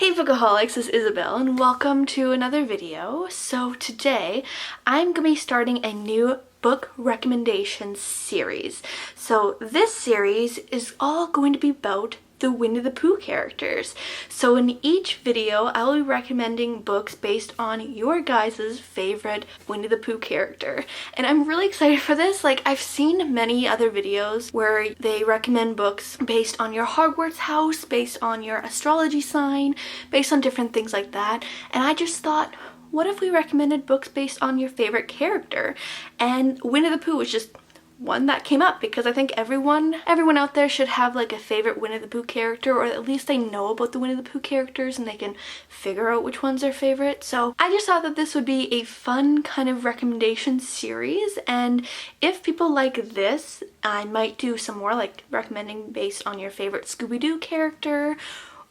Hey Bookaholics, this is Isabel and welcome to another video. So today I'm going to be starting a new book recommendation series. So this series is all going to be about the Winnie the Pooh characters. So in each video I will be recommending books based on your guys' favorite Winnie the Pooh character. And I'm really excited for this. Like, I've seen many other videos where they recommend books based on your Hogwarts house, based on your astrology sign, based on different things like that. And I just thought, what if we recommended books based on your favorite character? And Winnie the Pooh was just one that came up because I think everyone out there should have like a favorite Winnie the Pooh character, or at least they know about the Winnie the Pooh characters and they can figure out which one's their favorite. So I just thought that this would be a fun kind of recommendation series, and if people like this, I might do some more like recommending based on your favorite Scooby-Doo character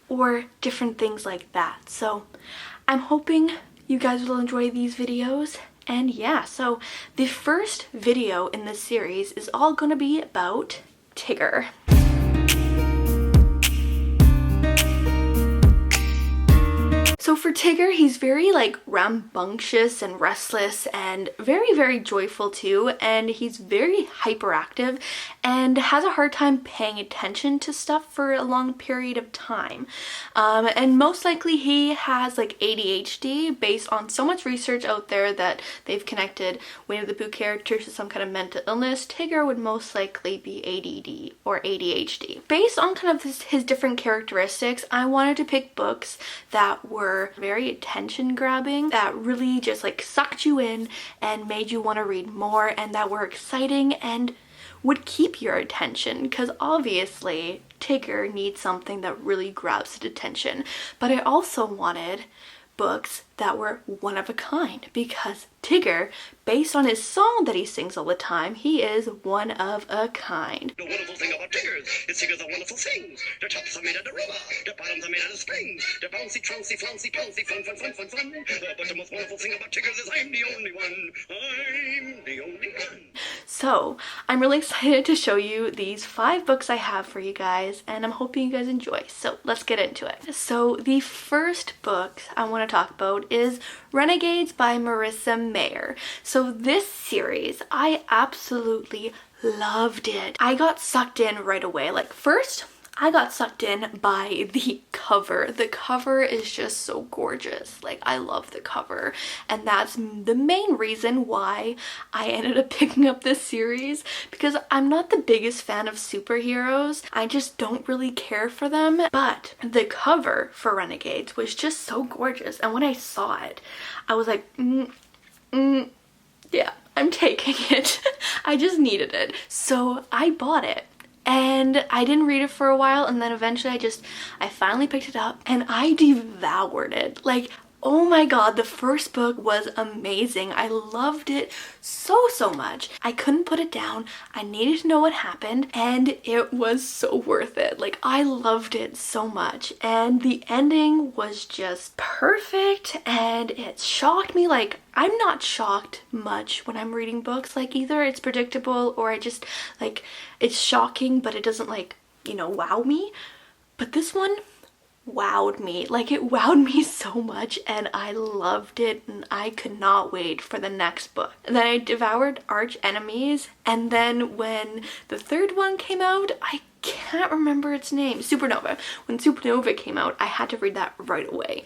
or different things like that. So I'm hoping you guys will enjoy these videos. And yeah, so the first video in this series is all going to be about Tigger. So for Tigger, he's very like rambunctious and restless and very joyful too, and he's very hyperactive and has a hard time paying attention to stuff for a long period of time. And most likely he has like ADHD based on so much research out there that they've connected Winnie the Pooh characters to some kind of mental illness. Tigger would most likely be ADD or ADHD. Based on kind of his different characteristics, I wanted to pick books that were very attention grabbing, that really just like sucked you in and made you want to read more, and that were exciting and would keep your attention, because obviously Tigger needs something that really grabs his attention. But I also wanted books that were one of a kind, because Tigger, based on his song that he sings all the time, he is one of a kind. The wonderful thing about Tiggers is Tiggers are wonderful things. Their tops are made out of rubber, their bottoms are made out of springs. They're bouncy, trouncy, flouncy, pouncy, fun. But the most wonderful thing about Tiggers is I'm the only one. I'm the only one. So I'm really excited to show you these 5 books I have for you guys, and I'm hoping you guys enjoy. So let's get into it. So the first book I want to talk about is Renegades by Marissa Mayer. So this series, I absolutely loved it. I got sucked in right away. Like, first, I got sucked in by the cover. The cover is just so gorgeous. Like, I love the cover, and that's the main reason why I ended up picking up this series, because I'm not the biggest fan of superheroes. I just don't really care for them, but the cover for Renegades was just so gorgeous, and when I saw it, I was like, yeah, I'm taking it. I just needed it. So I bought it. And I didn't read it for a while, and then eventually I finally picked it up and I devoured it. Like, oh my god, the first book was amazing. I loved it so much. I couldn't put it down. I needed to know what happened, and it was so worth it. Like, I loved it so much, and the ending was just perfect, and it shocked me. Like, I'm not shocked much when I'm reading books. Like, either it's predictable or I just, like, it's shocking, but it doesn't, like, you know, wow me. But this one wowed me. Like, it wowed me so much, and I loved it, and I could not wait for the next book. And then I devoured Arch Enemies, and then when the third one came out, I can't remember its name, Supernova. When Supernova came out, I had to read that right away.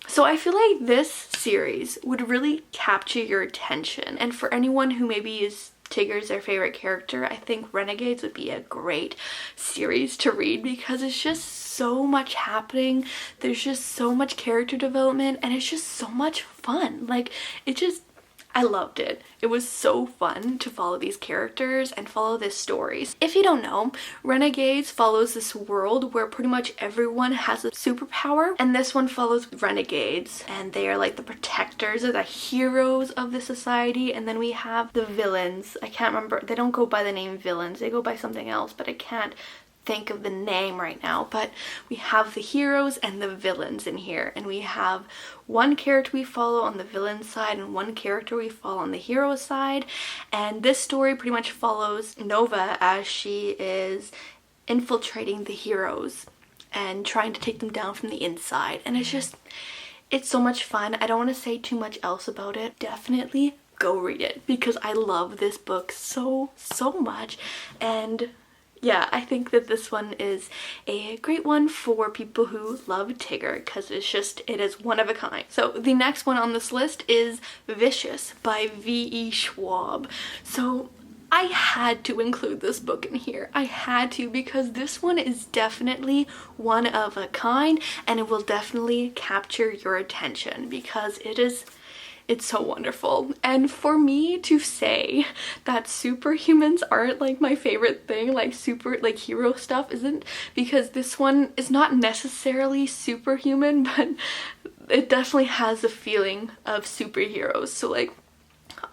So I feel like this series would really capture your attention, and for anyone who maybe is Tigger's their favorite character, I think Renegades would be a great series to read, because it's just so much happening. There's just so much character development, and it's just so much fun. Like, I loved it. It was so fun to follow these characters and follow this stories. If you don't know, Renegades follows this world where pretty much everyone has a superpower, and this one follows renegades, and they are like the protectors or the heroes of the society. And then we have the villains. I can't remember, they don't go by the name villains, they go by something else, but I can't think of the name right now. But we have the heroes and the villains in here, and we have one character we follow on the villain side and one character we follow on the hero side. And this story pretty much follows Nova as she is infiltrating the heroes and trying to take them down from the inside. And it's so much fun. I don't want to say too much else about it. Definitely go read it because I love this book so much. And yeah, I think that this one is a great one for people who love Tigger because it is one of a kind. So the next one on this list is Vicious by V.E. Schwab. So I had to include this book in here. I had to because this one is definitely one of a kind and it will definitely capture your attention because it's so wonderful. And for me to say that superhumans aren't like my favorite thing, like hero stuff isn't, because this one is not necessarily superhuman, but it definitely has a feeling of superheroes. So like,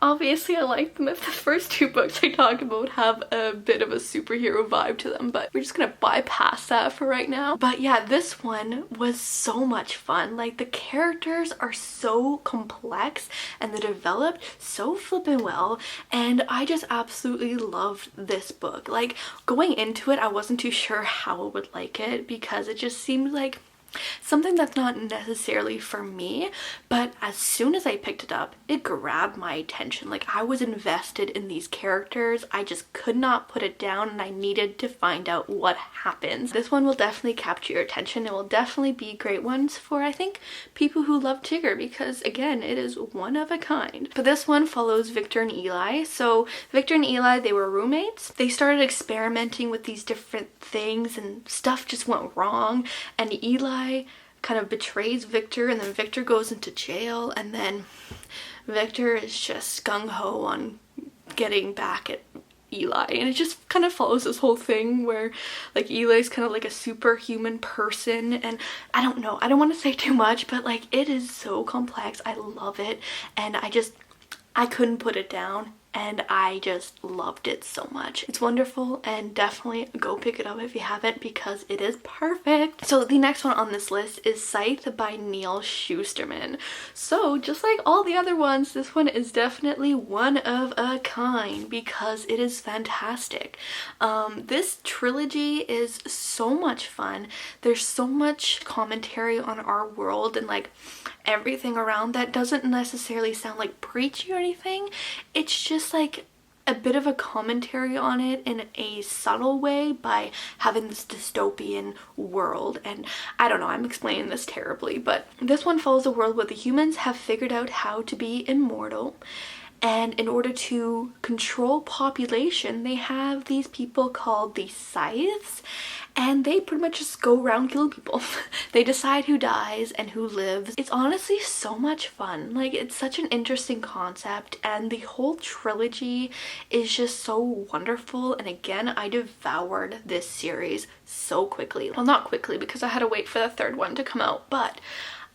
obviously I like them if the first two books I talk about have a bit of a superhero vibe to them, but we're just gonna bypass that for right now. But yeah, this one was so much fun. Like the characters are so complex and they're developed so flippin' well, and I just absolutely loved this book. Like going into it, I wasn't too sure how I would like it because it just seemed like something that's not necessarily for me, but as soon as I picked it up, it grabbed my attention. Like I was invested in these characters. I just could not put it down and I needed to find out what happens. This one will definitely capture your attention. It will definitely be great ones for, I think, people who love Tigger because again, it is one of a kind. But this one follows Victor and Eli. So Victor and Eli, they were roommates. They started experimenting with these different things and stuff just went wrong, and Eli kind of betrays Victor, and then Victor goes into jail, and then Victor is just gung-ho on getting back at Eli, and it just kind of follows this whole thing where like Eli's kind of like a superhuman person, and I don't know, I don't want to say too much, but like it is so complex. I love it, and I couldn't put it down, and I just loved it so much. It's wonderful, and definitely go pick it up if you haven't because it is perfect. So the next one on this list is Scythe by Neil Shusterman. So just like all the other ones, this one is definitely one of a kind because it is fantastic. This trilogy is so much fun. There's so much commentary on our world and like everything around that. Doesn't necessarily sound like preachy or anything. It's just like a bit of a commentary on it in a subtle way by having this dystopian world. And I don't know, I'm explaining this terribly, but this one follows a world where the humans have figured out how to be immortal, and in order to control population, they have these people called the Scythes, and they pretty much just go around killing people. They decide who dies and who lives. It's honestly so much fun. Like, it's such an interesting concept, and the whole trilogy is just so wonderful. And again, I devoured this series so quickly. Well, not quickly because I had to wait for the third one to come out, but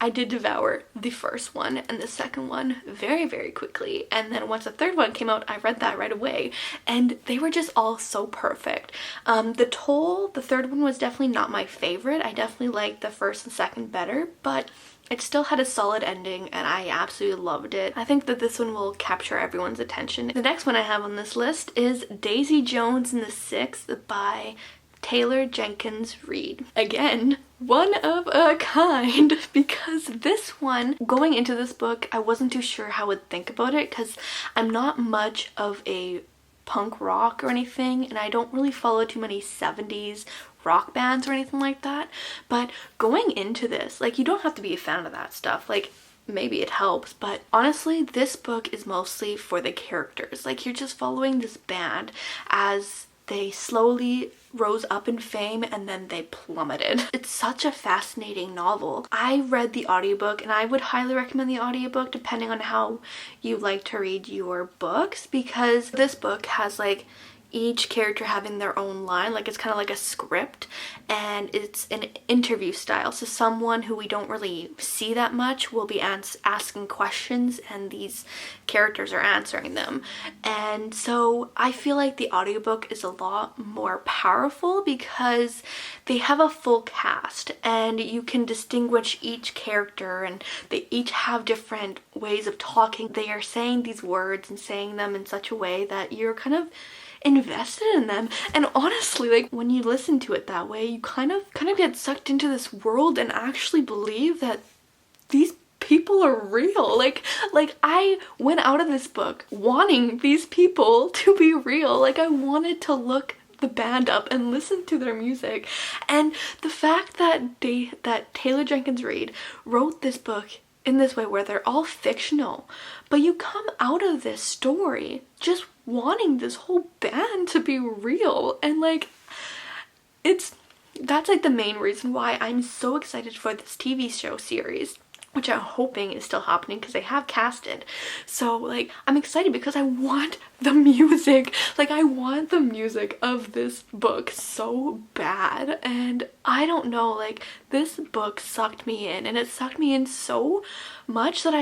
I did devour the first one and the second one very, very quickly. And then once the third one came out, I read that right away. And they were just all so perfect. The third one was definitely not my favorite. I definitely liked the first and second better, but it still had a solid ending and I absolutely loved it. I think that this one will capture everyone's attention. The next one I have on this list is Daisy Jones and the Six by Taylor Jenkins Reid. Again, one of a kind, because this one, going into this book, I wasn't too sure how I would think about it because I'm not much of a punk rock or anything, and I don't really follow too many 70s rock bands or anything like that. But going into this, like, you don't have to be a fan of that stuff. Like, maybe it helps, but honestly, this book is mostly for the characters. Like, you're just following this band as they slowly rose up in fame and then they plummeted. It's such a fascinating novel. I read the audiobook and I would highly recommend the audiobook depending on how you like to read your books, because this book has like each character having their own line. Like, it's kind of like a script, and it's an interview style, so someone who we don't really see that much will be asking questions and these characters are answering them. And so I feel like the audiobook is a lot more powerful because they have a full cast and you can distinguish each character, and they each have different ways of talking. They are saying these words and saying them in such a way that you're kind of invested in them. And honestly, like when you listen to it that way, you kind of get sucked into this world and actually believe that these people are real. Like I went out of this book wanting these people to be real. Like I wanted to look the band up and listen to their music. And the fact that Taylor Jenkins Reid wrote this book in this way where they're all fictional, but you come out of this story just wanting this whole band to be real. And like that's like the main reason why I'm so excited for this TV show series, which I'm hoping is still happening because they have casted. So like I'm excited because I want the music. Like I want the music of this book so bad. And I don't know, like this book sucked me in, and it sucked me in so much that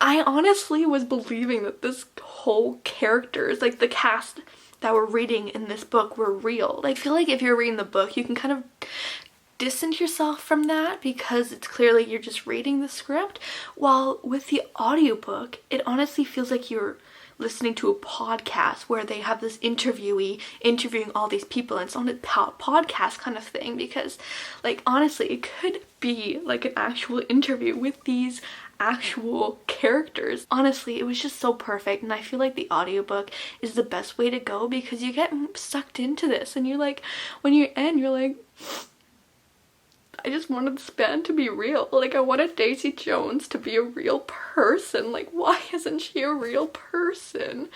I honestly was believing that this whole characters, like the cast that we're reading in this book, were real. Like I feel like if you're reading the book, you can kind of distance yourself from that because it's clearly you're just reading the script, while with the audiobook it honestly feels like you're listening to a podcast where they have this interviewee interviewing all these people, and it's on a podcast kind of thing, because like honestly it could be like an actual interview with these actual characters. Honestly, it was just so perfect, and I feel like the audiobook is the best way to go because you get sucked into this and you're like, when you end you're like, I just wanted this band to be real. Like I wanted Daisy Jones to be a real person. Like why isn't she a real person?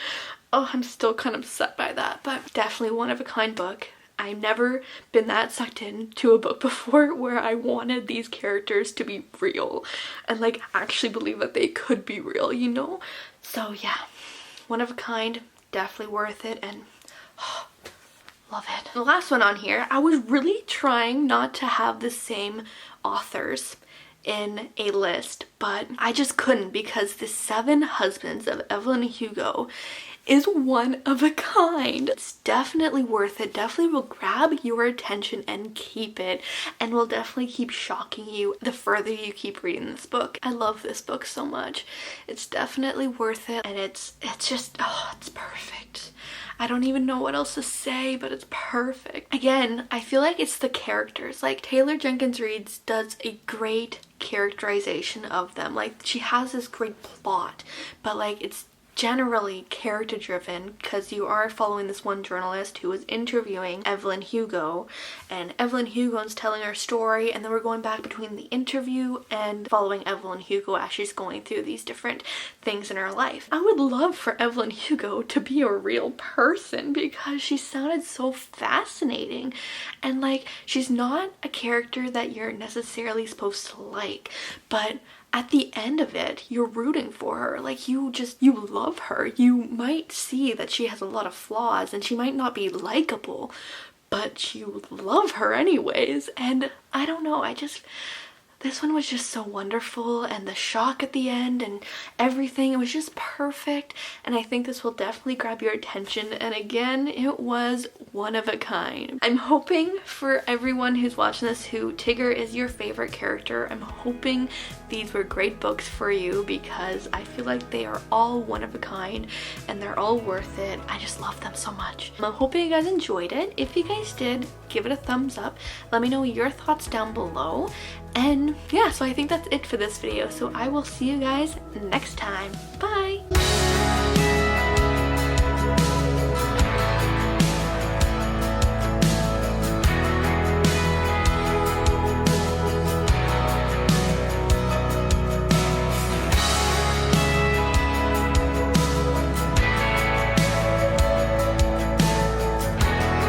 Oh, I'm still kind of upset by that, but definitely one of a kind book. I've never been that sucked into a book before where I wanted these characters to be real and like actually believe that they could be real, you know? So yeah, one of a kind, definitely worth it, and love it. The last one on here, I was really trying not to have the same authors in a list, but I just couldn't because The 7 Husbands of Evelyn Hugo is one of a kind. It's definitely worth it, definitely will grab your attention and keep it, and will definitely keep shocking you the further you keep reading this book. I love this book so much. It's definitely worth it, and it's just, oh, it's perfect. I don't even know what else to say, but it's perfect. Again, I feel like it's the characters. Like Taylor Jenkins Reid does a great characterization of them. Like she has this great plot, but like it's generally character driven because you are following this one journalist who is interviewing Evelyn Hugo, and Evelyn Hugo is telling her story, and then we're going back between the interview and following Evelyn Hugo as she's going through these different things in her life. I would love for Evelyn Hugo to be a real person because she sounded so fascinating, and like she's not a character that you're necessarily supposed to like, but at the end of it, you're rooting for her. Like you love her. You might see that she has a lot of flaws and she might not be likable, but you love her anyways. And I don't know, this one was just so wonderful, and the shock at the end and everything, it was just perfect, and I think this will definitely grab your attention, and again, it was one of a kind. I'm hoping for everyone who's watching this who Tigger is your favorite character, I'm hoping these were great books for you because I feel like they are all one of a kind and they're all worth it. I just love them so much. I'm hoping you guys enjoyed it. If you guys did, give it a thumbs up. Let me know your thoughts down below. And yeah, so I think that's it for this video. So I will see you guys next time. Bye!